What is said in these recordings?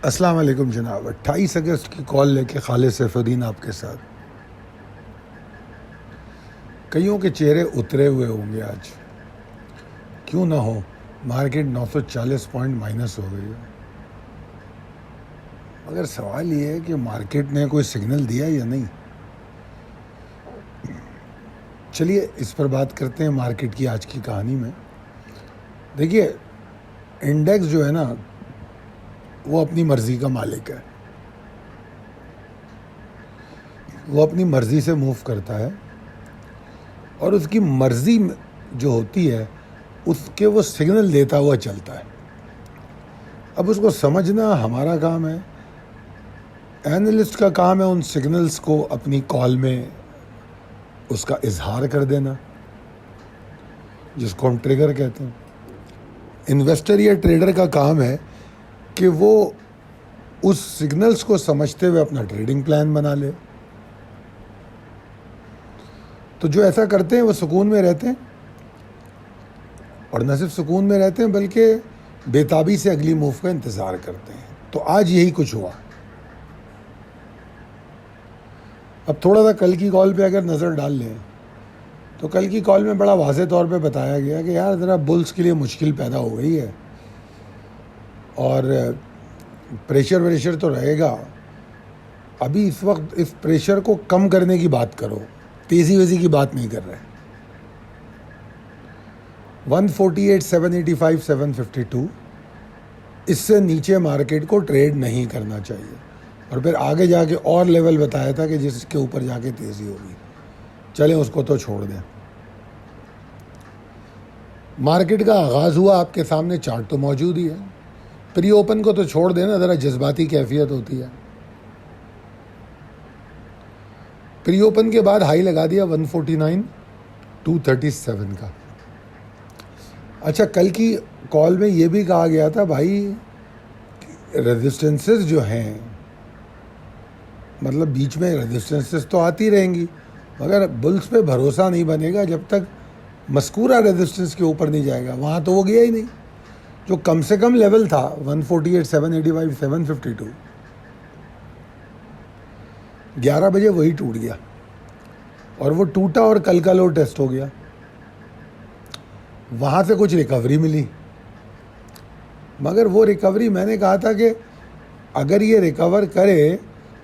अस्सलाम वालेकुम जनाब। 28 अगस्त की कॉल लेके खालिद सैफुद्दीन आपके साथ। कईयों के चेहरे उतरे हुए होंगे आज, क्यों ना हो। मार्केट 940 पॉइंट माइनस हो गई है। मगर सवाल ये है कि मार्केट ने कोई सिग्नल दिया या नहीं। चलिए इस पर बात करते हैं मार्केट की आज की कहानी में। देखिए, इंडेक्स जो है ना, वो अपनी मर्ज़ी का मालिक है। वो अपनी मर्ज़ी से मूव करता है और उसकी मर्ज़ी जो होती है उसके वो सिग्नल देता हुआ चलता है। अब उसको समझना हमारा काम है, एनालिस्ट का काम है उन सिग्नल्स को अपनी कॉल में उसका इजहार कर देना, जिसको हम ट्रिगर कहते हैं। इन्वेस्टर या ट्रेडर का काम है कि वो उस सिग्नल्स को समझते हुए अपना ट्रेडिंग प्लान बना ले। तो जो ऐसा करते हैं वो सुकून में रहते हैं, और न सिर्फ सुकून में रहते हैं बल्कि बेताबी से अगली मूव का इंतज़ार करते हैं। तो आज यही कुछ हुआ। अब थोड़ा सा कल की कॉल पे अगर नज़र डाल लें तो कल की कॉल में बड़ा वाज़े तौर पे बताया गया कि यार ज़रा बुल्स के लिए मुश्किल पैदा हो गई है और प्रेशर व्रेशर तो रहेगा। अभी इस वक्त इस प्रेशर को कम करने की बात करो, तेज़ी वेज़ी की बात नहीं कर रहे। 148, 785, 752 इससे नीचे मार्केट को ट्रेड नहीं करना चाहिए। और फिर आगे जाके और लेवल बताया था कि जिसके ऊपर जाके तेज़ी होगी। चलें उसको तो छोड़ दें। मार्केट का आगाज़ हुआ, आपके सामने चार्ट तो मौजूद ही है। प्री ओपन को तो छोड़ देना, ज़रा जज्बाती कैफियत होती है। प्री ओपन के बाद हाई लगा दिया 149,237 का। अच्छा, कल की कॉल में ये भी कहा गया था भाई, रेजिस्टेंसेस जो हैं, मतलब बीच में रेजिस्टेंसेस तो आती रहेंगी, मगर बुल्स पे भरोसा नहीं बनेगा जब तक मस्कूरा रेजिस्टेंस के ऊपर नहीं जाएगा। वहाँ तो वो गया ही नहीं। जो कम से कम लेवल था 148, 785, 752, 11 बजे वही टूट गया और वो टूटा और कल का लो टेस्ट हो गया। वहाँ से कुछ रिकवरी मिली, मगर वो रिकवरी मैंने कहा था कि अगर ये रिकवर करे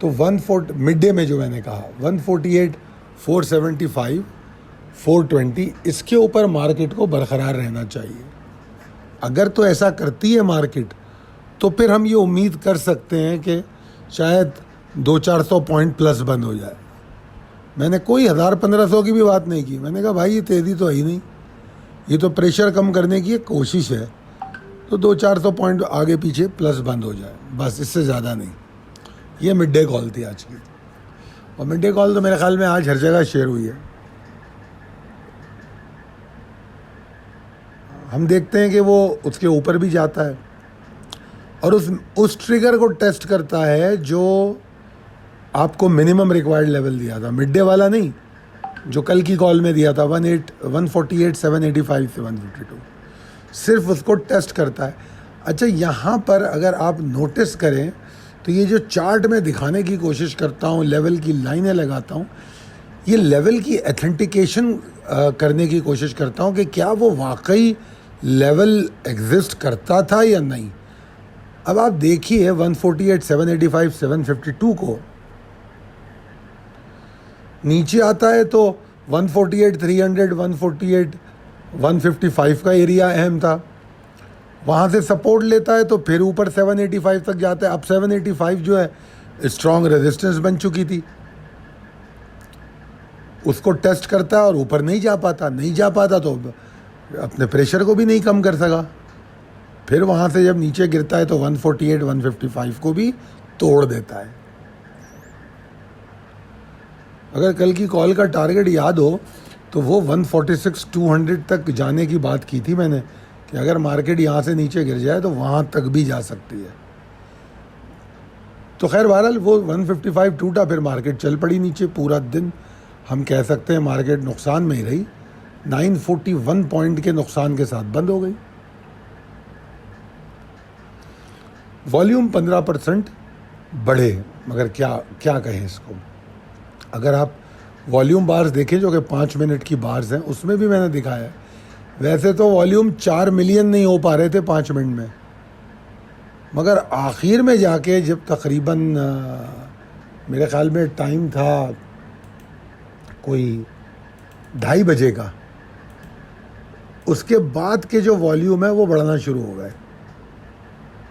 तो 140 मिड डे में जो मैंने कहा 148, 475, 420 इसके ऊपर मार्केट को बरकरार रहना चाहिए। अगर तो ऐसा करती है मार्केट तो फिर हम ये उम्मीद कर सकते हैं कि शायद 200-400 पॉइंट प्लस बंद हो जाए। मैंने कोई 1000-1500 की भी बात नहीं की। मैंने कहा भाई ये तेज़ी तो है ही नहीं, ये तो प्रेशर कम करने की एक कोशिश है, तो 200-400 पॉइंट आगे पीछे प्लस बंद हो जाए, बस, इससे ज़्यादा नहीं। ये मिड डे कॉल थी आज की, और मिड डे कॉल तो मेरे ख्याल में आज हर जगह शेयर हुई है। हम देखते हैं कि वो उसके ऊपर भी जाता है और उस ट्रिगर को टेस्ट करता है जो आपको मिनिमम रिक्वायर्ड लेवल दिया था, मिड डे वाला नहीं, जो कल की कॉल में दिया था 148, 785 से 152, सिर्फ उसको टेस्ट करता है। अच्छा, यहाँ पर अगर आप नोटिस करें तो ये जो चार्ट में दिखाने की कोशिश करता हूँ, लेवल की लाइनें लगाता हूँ, ये लेवल की एथेंटिकेशन करने की कोशिश करता हूँ कि क्या वो वाकई लेवल एग्जिस्ट करता था या नहीं। अब आप देखिए 148, 785, 752 को नीचे आता है तो 148, 300, 148, 155 का एरिया अहम था। वहाँ से सपोर्ट लेता है तो फिर ऊपर 785 तक जाता है। अब 785 जो है स्ट्रॉन्ग रेजिस्टेंस बन चुकी थी, उसको टेस्ट करता है और ऊपर नहीं जा पाता तो अपने प्रेशर को भी नहीं कम कर सका। फिर वहाँ से जब नीचे गिरता है तो 148, 155 को भी तोड़ देता है। अगर कल की कॉल का टारगेट याद हो तो वो 146, 200 तक जाने की बात की थी मैंने, कि अगर मार्केट यहाँ से नीचे गिर जाए तो वहाँ तक भी जा सकती है। तो खैर बहरहाल वो 155 टूटा, फिर मार्केट चल पड़ी नीचे। पूरा दिन हम कह सकते हैं मार्केट नुकसान में ही रही, 941 पॉइंट के नुकसान के साथ बंद हो गई। वॉल्यूम 15% बढ़े, मगर क्या क्या कहें इसको। अगर आप वॉल्यूम बार्स देखें जो कि 5 मिनट की बार्स हैं, उसमें भी मैंने दिखाया है, वैसे तो वॉल्यूम 4 मिलियन नहीं हो पा रहे थे 5 मिनट में, मगर आखिर में जाके जब तकरीबन मेरे ख्याल में टाइम था कोई 2:30 बजे का, उसके बाद के जो वॉल्यूम है वो बढ़ना शुरू हो गए।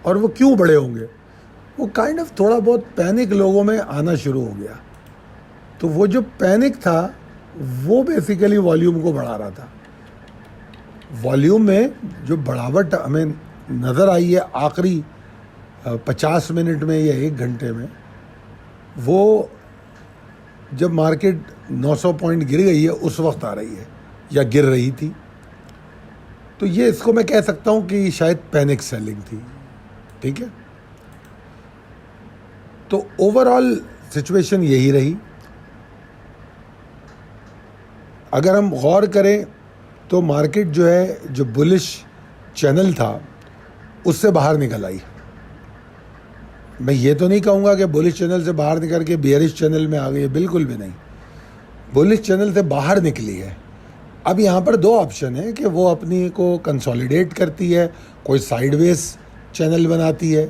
और वो क्यों बढ़े होंगे, वो काइंड ऑफ थोड़ा बहुत पैनिक लोगों में आना शुरू हो गया। तो वो जो पैनिक था वो बेसिकली वॉल्यूम को बढ़ा रहा था। वॉल्यूम में जो बढ़ावट हमें नज़र आई है आखिरी 50 मिनट में या 1 घंटे में, वो जब मार्केट 900 पॉइंट गिर गई है उस वक्त आ रही है या गिर रही थी। तो ये इसको मैं कह सकता हूँ कि शायद पैनिक सेलिंग थी। ठीक है, तो ओवरऑल सिचुएशन यही रही। अगर हम गौर करें तो मार्केट जो है, जो बुलिश चैनल था उससे बाहर निकल आई। मैं ये तो नहीं कहूँगा कि बुलिश चैनल से बाहर निकल के बेयरिश चैनल में आ गई है, बिल्कुल भी नहीं। बुलिश चैनल से बाहर निकली है। अब यहाँ पर 2 ऑप्शन है कि वो अपनी को कंसोलिडेट करती है, कोई साइडवेज चैनल बनाती है।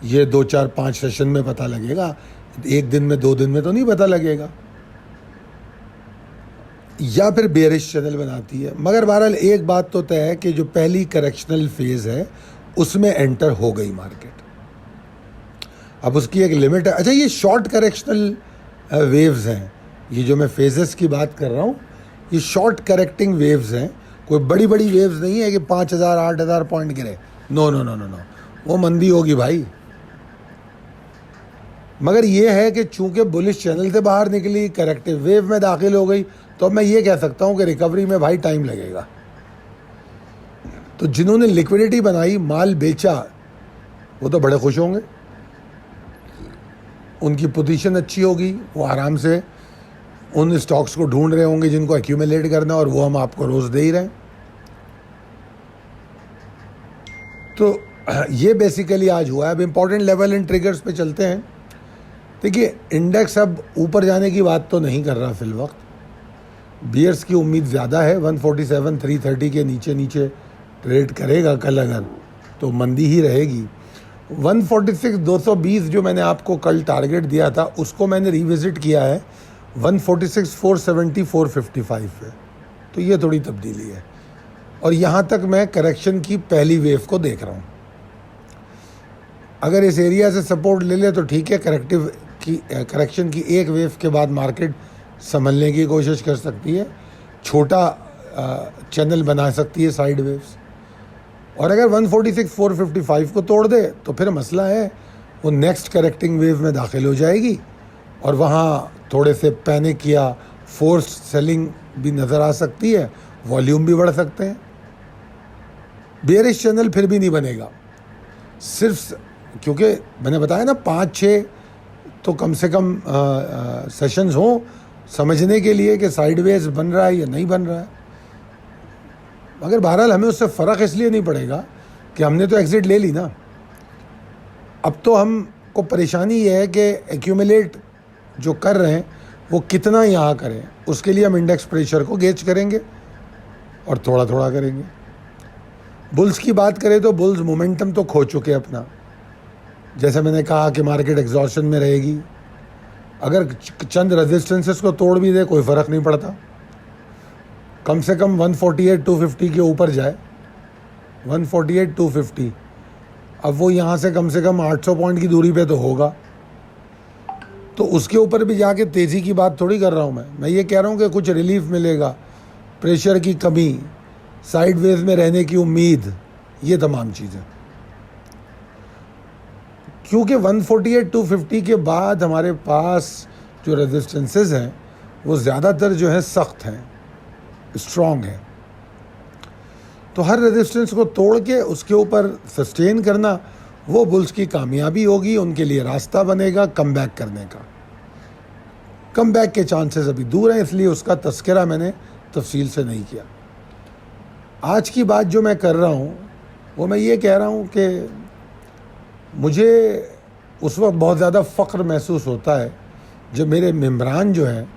ये 2, 4, 5 सेशन में पता लगेगा, 1 दिन में 2 दिन में तो नहीं पता लगेगा। या फिर बेयरिश चैनल बनाती है। मगर बहरहाल एक बात तो तय है कि जो पहली करेक्शनल फेज़ है उसमें एंटर हो गई मार्केट। अब उसकी एक लिमिट है। अच्छा, ये शॉर्ट करेक्शनल वेव्स हैं, ये जो मैं फेजेस की बात कर रहा हूँ, ये शॉर्ट करेक्टिंग वेव्स हैं। कोई बड़ी बड़ी वेव्स नहीं है कि 5,000 8,000 पॉइंट गिरे। No no no no no, वो मंदी होगी भाई। मगर ये है कि चूंकि बुलिश चैनल से बाहर निकली, करेक्टिव वेव में दाखिल हो गई, तो अब मैं ये कह सकता हूँ कि रिकवरी में भाई टाइम लगेगा। तो जिन्होंने लिक्विडिटी बनाई, माल बेचा, वो तो बड़े खुश होंगे, उनकी पोजीशन अच्छी होगी, वो आराम से उन स्टॉक्स को ढूंढ रहे होंगे जिनको एक्यूमुलेट करना, और वो हम आपको रोज़ दे ही रहे हैं। तो ये बेसिकली आज हुआ है। अब इम्पॉर्टेंट लेवल एंड ट्रिगर्स पे चलते हैं। देखिए, इंडेक्स अब ऊपर जाने की बात तो नहीं कर रहा फिल वक्त। बियर्स की उम्मीद ज़्यादा है, 147 330 के नीचे नीचे ट्रेड करेगा कल, अगर तो मंदी ही रहेगी। 146 220 जो मैंने आपको कल टारगेट दिया था, उसको मैंने रिविज़िट किया है 146 470 455 पे। तो ये थोड़ी तब्दीली है, और यहाँ तक मैं करेक्शन की पहली वेव को देख रहा हूँ। अगर इस एरिया से सपोर्ट ले ले तो ठीक है, करेक्शन की एक वेव के बाद मार्केट संभलने की कोशिश कर सकती है, छोटा चैनल बना सकती है साइड वेव्स। और अगर 146 455 को तोड़ दे तो फिर मसला है, वो नेक्स्ट करेक्टिंग वेव में दाखिल हो जाएगी, और वहाँ थोड़े से पैनिक या फोर्स सेलिंग भी नज़र आ सकती है, वॉल्यूम भी बढ़ सकते हैं। बेयरिश चैनल फिर भी नहीं बनेगा, सिर्फ क्योंकि मैंने बताया ना 5-6 तो कम से कम सेशंस हों समझने के लिए कि साइडवेज बन रहा है या नहीं बन रहा है। मगर बहरहाल हमें उससे फ़र्क इसलिए नहीं पड़ेगा कि हमने तो एग्ज़िट ले ली ना। अब तो हमको परेशानी ये है कि एक्यूमुलेट जो कर रहे हैं वो कितना यहाँ करें, उसके लिए हम इंडेक्स प्रेशर को गेज करेंगे और थोड़ा थोड़ा करेंगे। बुल्स की बात करें तो बुल्स मोमेंटम तो खो चुके अपना। जैसे मैंने कहा कि मार्केट एग्जॉर्शन में रहेगी, अगर चंद रेजिस्टेंसेस को तोड़ भी दे कोई फ़र्क नहीं पड़ता, कम से कम 148 250 के ऊपर जाए, 148 250। अब वो यहाँ से कम 800 पॉइंट की दूरी पे तो होगा, तो उसके ऊपर भी जाके तेज़ी की बात थोड़ी कर रहा हूँ मैं ये कह रहा हूँ कि कुछ रिलीफ मिलेगा, प्रेशर की कमी, साइडवेज में रहने की उम्मीद, ये तमाम चीज़ें। क्योंकि 148 250 के बाद हमारे पास जो रेजिस्टेंसेस हैं वो ज़्यादातर जो है सख्त हैं, स्ट्रॉन्ग है। तो हर रेजिस्टेंस को तोड़ के उसके ऊपर सस्टेन करना वो बुल्स की कामयाबी होगी, उनके लिए रास्ता बनेगा कम बैक करने का। कम बैक के चांसेस अभी दूर हैं, इसलिए उसका तस्करा मैंने तफसील से नहीं किया। आज की बात जो मैं कर रहा हूँ वो मैं ये कह रहा हूँ कि मुझे उस वक्त बहुत ज़्यादा फ़ख्र महसूस होता है जब मेरे मेम्बरान जो हैं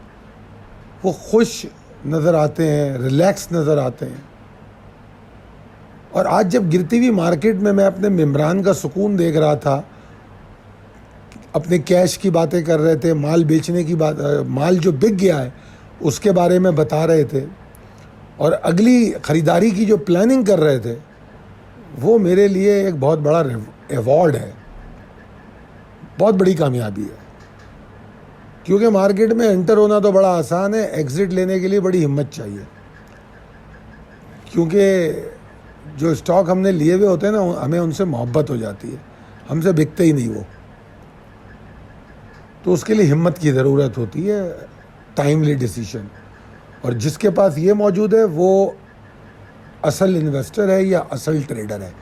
वो खुश नज़र आते हैं, रिलैक्स नज़र आते हैं। और आज जब गिरती हुई मार्केट में मैं अपने मेम्बरान का सुकून देख रहा था, अपने कैश की बातें कर रहे थे, माल बेचने की बात, माल जो बिक गया है उसके बारे में बता रहे थे और अगली ख़रीदारी की जो प्लानिंग कर रहे थे, वो मेरे लिए एक बहुत बड़ा अवार्ड है, बहुत बड़ी कामयाबी है। क्योंकि मार्केट में एंटर होना तो बड़ा आसान है, एग्ज़िट लेने के लिए बड़ी हिम्मत चाहिए। क्योंकि जो स्टॉक हमने लिए हुए होते हैं ना, हमें उनसे मोहब्बत हो जाती है, हमसे बिकते ही नहीं वो। तो उसके लिए हिम्मत की ज़रूरत होती है, टाइमली डिसीजन। और जिसके पास ये मौजूद है वो असल इन्वेस्टर है या असल ट्रेडर है,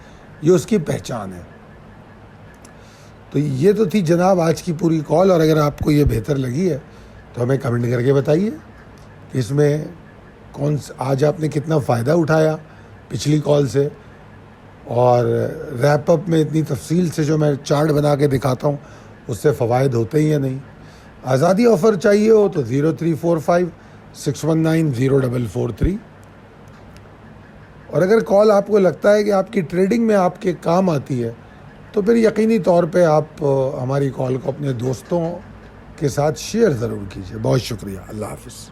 ये उसकी पहचान है। तो ये तो थी जनाब आज की पूरी कॉल। और अगर आपको ये बेहतर लगी है तो हमें कमेंट करके बताइए कि इसमें आज आपने कितना फ़ायदा उठाया पिछली कॉल से, और रैप अप में इतनी तफसील से जो मैं चार्ट बना के दिखाता हूँ उससे फ़वायद होते ही या नहीं। आज़ादी ऑफ़र चाहिए हो तो 0345619043। और अगर कॉल आपको लगता है कि आपकी ट्रेडिंग में आपके काम आती है तो फिर यकीनी तौर पे आप हमारी कॉल को अपने दोस्तों के साथ शेयर ज़रूर कीजिए। बहुत शुक्रिया। अल्लाह हाफ़िज़।